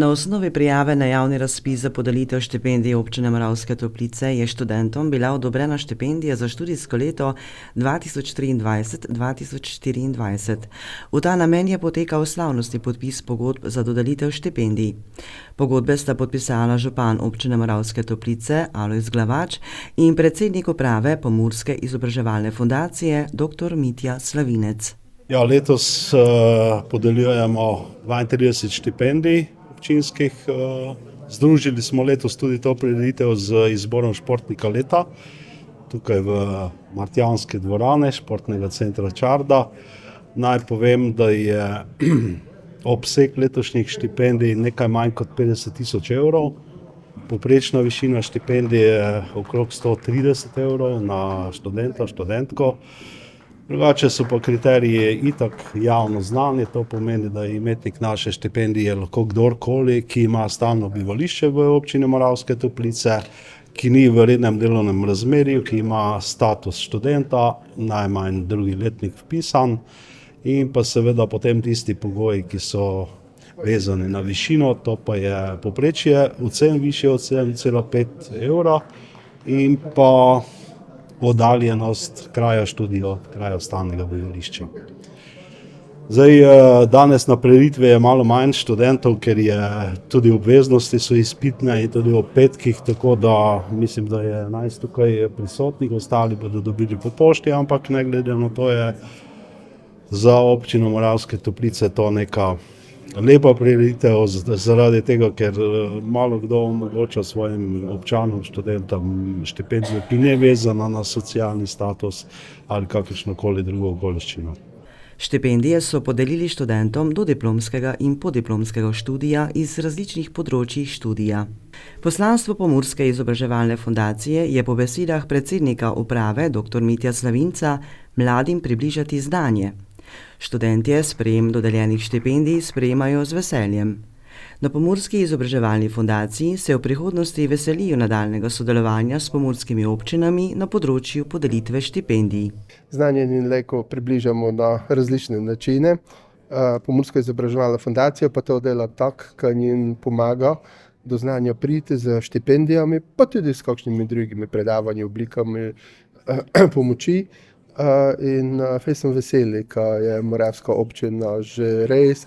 Na osnovi prijave na javni razpis za podelitev štipendij Občine Moravske Toplice je študentom bila odobrena štipendija za študijsko leto 2023-2024. V ta namen je potekal slavnostni podpis pogodb za dodelitev štipendij. Pogodbe sta podpisala župan Občine Moravske Toplice Alojz Glavač in predsednik uprave Pomurske izobraževalne fundacije dr. Mitja Slavinec. Ja, letos podeljujemo 32 štipendij občinskih. Združili smo letos tudi to prireditev z izborom športnika leta tukaj v Martjanski dvorani športnega centra Čarda. Naj povem, da je obseg letošnjih štipendij nekaj manj kot 50.000 evrov. Povprečna višina štipendije je okrog 130 evrov na študenta, študentko. Drugače so pa kriteriji itak javno znani, to pomeni, da je imetnik naše štipendije lahko kdorkoli, ki ima stalno bivališče v občini Moravske Toplice, ki ni v rednem delovnem razmerju, ki ima status študenta, najmanj drugi letnik vpisan in pa seveda potem tisti pogoji, ki so vezani na višino, to pa je povprečje ocen višje od 7,5 evra in pa oddaljenost kraja študija od kraja stalnega bivališča. Danes na prireditvi je malo manj študentov, ker je tudi obveznosti so izpitne in tudi ob petkih, tako da mislim, da je 11 tukaj prisotnih, ostali bodo dobili po pošti, ampak ne glede na to je za občino Moravske Toplice to neka lepa prireditev zaradi tega, ker malo kdo omogoča svojim občanom, študentom štipendijo, ki ne je vezana na socialni status ali kakršnokoli drugo okoliščino. Štipendije so podelili študentom dodiplomskega in podiplomskega študija iz različnih področij študija. Poslanstvo Pomurske izobraževalne fundacije je po besedah predsednika uprave dr. Mitja Slavinca mladim približati znanje. Študentje sprejem dodeljenih štipendij sprejemajo z veseljem. Na Pomurski izobraževalni fundaciji se v prihodnosti veselijo nadaljnega sodelovanja s pomurskimi občinami na področju podelitve štipendij. Znanje in leko približamo na različne načine. Pomurska izobraževalna fundacija pa to dela tako, da jim pomaga do znanja priti z štipendijami, pa tudi s kakšnimi drugimi predavanji, oblikami pomoči. In sem veseli, ko je Moravska občina že res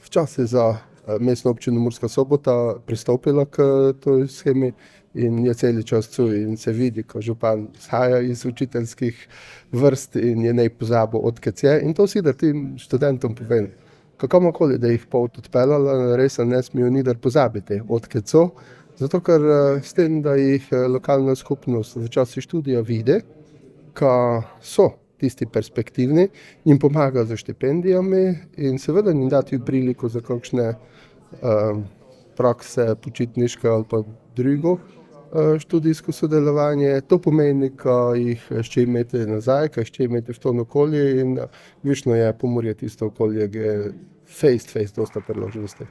včasih za mestno občino Murska Sobota pristopila k toj shemi in je celi čas tu in se vidi, ko župan izhaja iz učiteljskih vrst in je ne pozabil odkec je. In to si, da tim študentom povem, kakomokoli, da jih pot odpeljala, res ne smejo nidar pozabiti odkec so, zato ker s tem, da jih lokalna skupnost v času študija vidi, ko so tisti perspektivni, jim pomaga z štipendijami in seveda jim dati priliko za kakšne prakse, počitniške ali pa drugo študijsko sodelovanje. To pomeni, ko jih še imete nazaj, ko jih še imete v to okolje in višno je Pomurje tisto okolje, ki je face dosta priložnosti.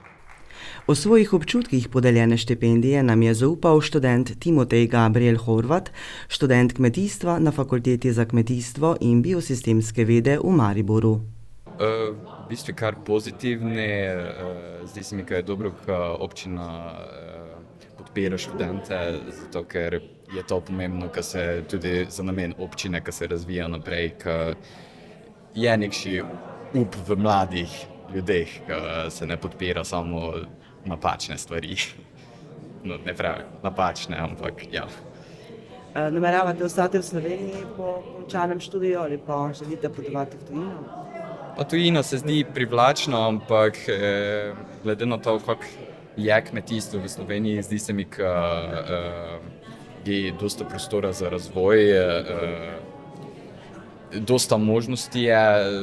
O svojih občutkih podeljene štipendije nam je zaupal študent Timotej Gabriel Horvat, študent kmetijstva na Fakulteti za kmetijstvo in biosistemske vede v Mariboru. V bistvu kar pozitivni, zdi se mi, da je dobro, ko občina podpira študente, zato ker je to pomembno, ko se tudi za namen občine, ko se razvija naprej, ko je nekši up v mladih ljudeh, ko se ne podpira samo napačne stvari. No, ne pravi napačne, ampak ja. Nameravate ostati v Sloveniji po končanem študiju ali pa želite potovati v tujino? Pa tujina se zdi privlačno, ampak glede na to, kako je kmetijstvo v Sloveniji, zdi se mi, da je dosta prostora za razvoj, dosta možnosti je,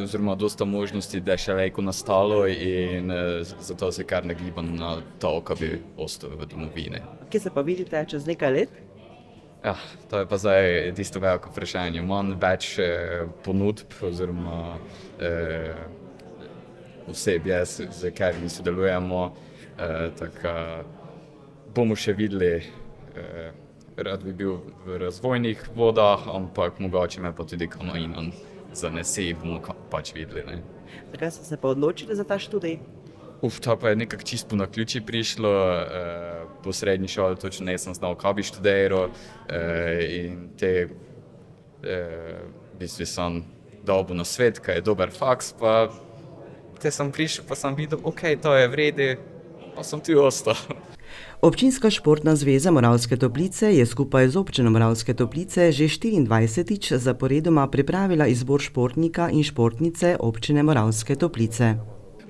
oziroma dosta možnosti, da je še lejko nastalo in zato se kar nagibam na to, ko bi ostal v domovini. Kje se pa vidite čez nekaj let? Ja, to je pa zdaj tisto veliko vprašanje. Imam več ponudb oziroma osebje, z katerimi sodelujemo, tako bomo še videli. Rad bi bil v razvojnih vodah, ampak mogoče me pa tudi kam in zanese, bomo pač videli. Zakaj ste se pa odločili za ta študij? To pa je nekako čisto po naključju prišlo. Po srednji šoli točno nisem znal, kaj bi študiral. In v bistvu sem dobil na svet, kaj je dober faks. Pa te sem prišel, pa sem videl, ok, to je v redu, pa sem tu ostal. Občinska športna zveza Moravske Toplice je skupaj z občino Moravske Toplice že 24. zaporedoma pripravila izbor športnika in športnice občine Moravske Toplice.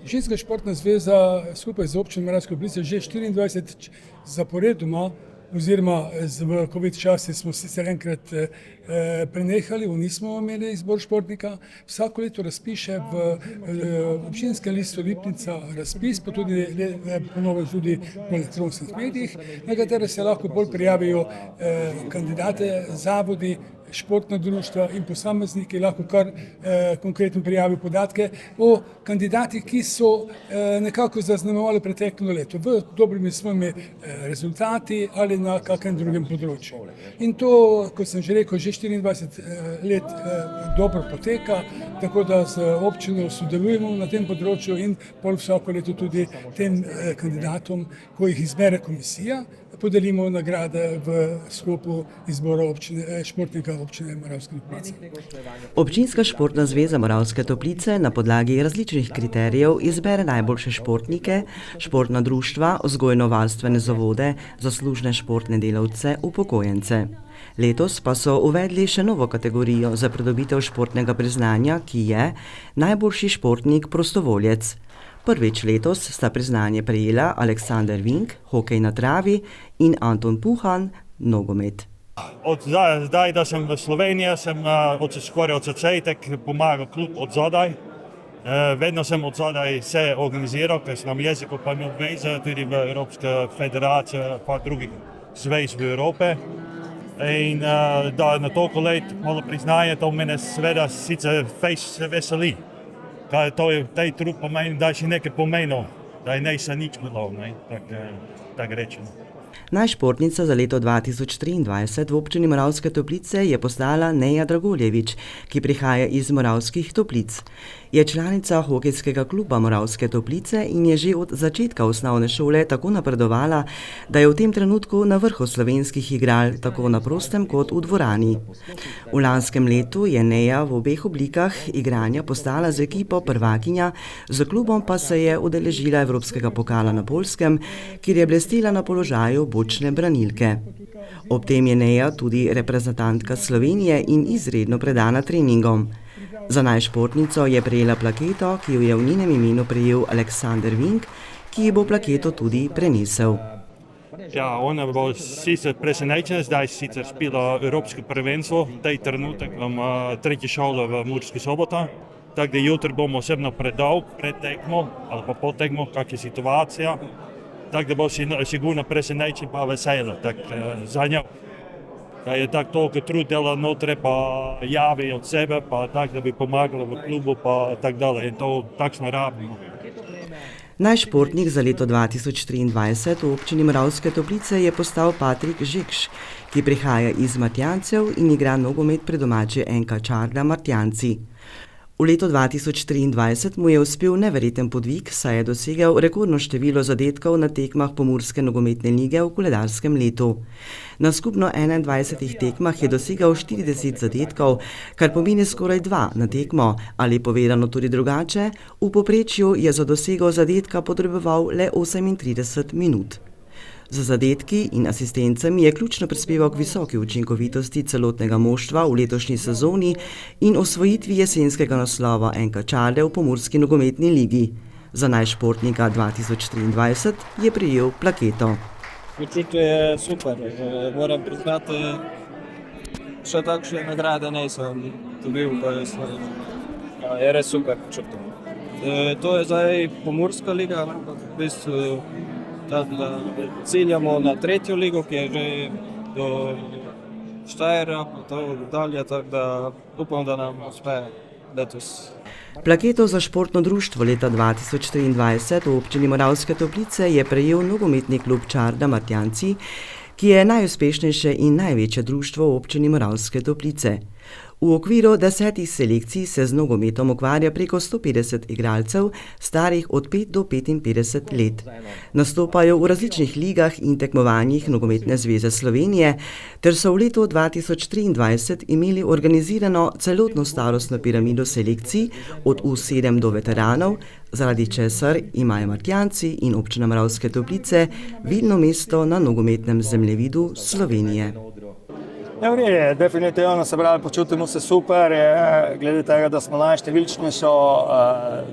Občinska športna zveza skupaj z občino Moravske Toplice že 24 zaporedoma, oziroma v COVID časi smo sicer enkrat prenehali, nismo imeli izbor športnika. Vsako leto razpiše v občinskem listu Lipnica razpis, pa tudi ponovno tudi v elektronskih medijih, na katere se lahko bolj prijavijo kandidate, zavodi, športna društva in posamezniki, lahko kar konkretno prijavijo podatke o kandidatih, ki so nekako zaznamovali preteklo leto v dobrimi svojimi rezultati ali na kakrem drugem področju. In to, kot sem že rekel, že 24 let dobro poteka, tako da z občino sodelujemo na tem področju in pol vsako leto tudi tem kandidatom, ko jih izbere komisija, podelimo nagrade v sklopu izbora športnika občine Moravske Toplice. Občinska športna zveza Moravske Toplice na podlagi različnih kriterijev izbere najboljše športnike, športna društva, vzgojno-varstvene zavode, zaslužne športne delavce, upokojence. Letos pa so uvedli še novo kategorijo za pridobitev športnega priznanja, ki je najboljši športnik prostovoljec. Prvič letos sta priznanje prejela Aleksander Vink, hokej na travi, in Anton Puhan, nogomet. Zdaj, da sem v Sloveniji, sem skoraj od začetek pomagal klub od zadaj. Vedno sem od zadaj se organiziral, ker sem jezik pa imel veze tudi v Evropske federacije pa drugih zvez v Evropi. In da na toliko let malo priznanje, to mene seveda sicer veseli. Taj trud pomeni, da si nekaj pomenil, da je nisem nič bilo, tako rečeno. Najšportnica za leto 2023 v občini Moravske Toplice je postala Neja Dragoljević, ki prihaja iz Moravskih Toplic. Je članica hokejskega kluba Moravske Toplice in je že od začetka osnovne šole tako napredovala, da je v tem trenutku na vrhu slovenskih igral, tako na prostem kot v dvorani. V lanskem letu je Neja v obeh oblikah igranja postala z ekipo prvakinja, z klubom pa se je udeležila Evropskega pokala na Poljskem, kjer je blestela na položaju bočne branilke. Ob tem je Neja tudi reprezentantka Slovenije in izredno predana treningom. Za najšportnico je prejela plaketo, ki jo je v njenem imenu prejel Aleksander Vink, ki ji bo plaketo tudi prenesel. Ja, ona bo sicer presenečena, zdaj sicer spila Evropsko prvenstvo, taj trenutek v tretji šoli v Murski Sobota. Tako da jutri bomo osebno predal pred tekmo ali pa po tekmo, kak je situacija. Tako da bo sigurno presenečen pa vesela za njo. Da je tako toliko trudila notre, pa javi od sebe, pa tako da bi pomagala v klubu, pa tako dalje. In to takšno rabimo. Najšportnik za leto 2023 v občini Moravske Toplice je postal Patrik Žekš, ki prihaja iz Martjancev in igra nogomet pri domači NK Čarda Martjanci. V letu 2023 mu je uspel neverjeten podvig, saj je dosegel rekordno število zadetkov na tekmah Pomurske nogometne lige v koledarskem letu. Na skupno 21 tekmah je dosegel 40 zadetkov, kar pomeni skoraj 2 na tekmo, ali povedano tudi drugače, v povprečju je za dosego zadetka potreboval le 38 minut. Z zadetki in asistencami je ključno prispeval k visoki učinkovitosti celotnega moštva v letošnji sezoni in osvojitvi jesenskega naslova NK Čarde v Pomurski nogometni ligi. Za najšportnika 2023 je prejel plaketo. Počutek je super, moram priznati, še takšne nagrade nisem dobil, pa je res super počutek. To je zdaj Pomurska liga, v bistvu ciljamo na 3. ligo, ki je že do Štajera, pa to dalje, tako da upam, da nam uspe letos. Plaketo za športno društvo leta 2023 v občini Moravske Toplice je prejel nogometni klub Čarda Martjanci, ki je najuspešnejše in največje društvo v občini Moravske Toplice. V okviru 10 selekcij se z nogometom ukvarja preko 150 igralcev, starih od 5 do 55 let. Nastopajo v različnih ligah in tekmovanjih Nogometne zveze Slovenije, ter so v letu 2023 imeli organizirano celotno starostno piramido selekcij od U7 do veteranov, zaradi česar imajo Martjanci in občina Moravske Toplice vidno mesto na nogometnem zemljevidu Slovenije. Ja, v redu, definitivno se pravi, počutimo se super, glede tega, da smo najštevilčnejše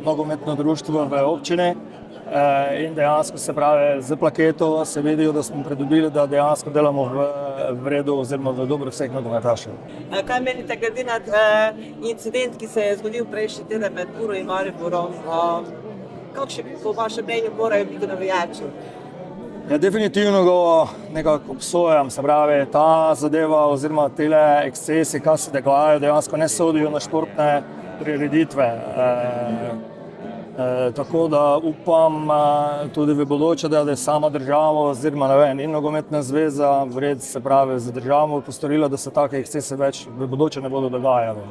nogometno društvo v občini in dejansko se pravi, z plaketo se vidijo, da smo pridobili, da dejansko delamo v redu oziroma v dobro vseh nogometašev. Kaj menite glede na incident, ki se je zgodil prejšnji teden med Muro in Mariborom? Kakšni po vašem mnenju morajo biti navijači? Ja, definitivno ga nekako obsojam, se pravi, ta zadeva oziroma tele ekscesi, kaj se dogajajo, dejansko ne sodijo na športne prireditve. Tako da upam tudi v bodoče, da je sama država oziroma ne vem, in nogometna zveza vred, se pravi, za državo postorila, da se take ekscese več v bodoče ne bodo dogajale.